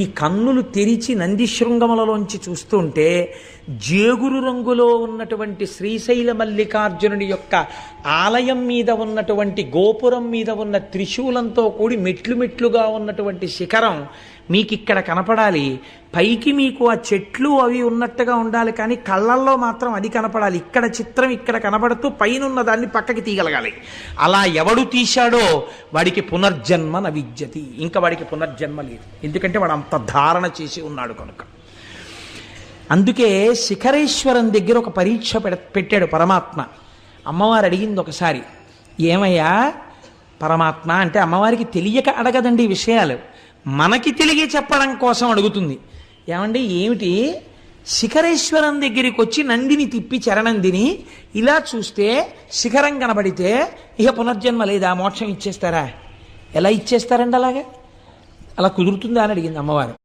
ఈ కన్నులు తెరిచి నందిశృంగములలోంచి చూస్తుంటే జేగురు రంగులో ఉన్నటువంటి శ్రీశైల మల్లికార్జునుడి యొక్క ఆలయం మీద ఉన్నటువంటి గోపురం మీద ఉన్న త్రిశూలంతో కూడి మెట్లు మెట్లుగా ఉన్నటువంటి శిఖరం మీకు ఇక్కడ కనపడాలి. పైకి మీకు ఆ చెట్లు అవి ఉన్నట్టుగా ఉండాలి, కానీ కళ్ళల్లో మాత్రం అది కనపడాలి. ఇక్కడ చిత్రం ఇక్కడ కనపడుతూ పైన ఉన్న దాన్ని పక్కకి తీయగలగాలి. అలా ఎవడు తీశాడో వాడికి పునర్జన్మ న విద్యతి, ఇంకా వాడికి పునర్జన్మ లేదు. ఎందుకంటే వాడు అంత ధారణ చేసి ఉన్నాడు కనుక. అందుకే శిఖరేశ్వరం దగ్గర ఒక పరీక్ష పెట్టాడు పరమాత్మ. అమ్మవారు అడిగింది ఒకసారి, ఏమయ్యా పరమాత్మ అంటే, అమ్మవారికి తెలియక అడగదండి ఈ విషయాలు, మనకి తెలియ చెప్పడం కోసం అడుగుతుంది. ఏమండి ఏమిటి, శిఖరేశ్వరం దగ్గరికి వచ్చి నందిని తిప్పి చరణందిని ఇలా చూస్తే శిఖరం కనబడితే ఇక పునర్జన్మ లేదా, మోక్షం ఇచ్చేస్తారా? ఎలా ఇచ్చేస్తారండి అలాగా? అలా కుదురుతుందా అని అడిగింది అమ్మవారు.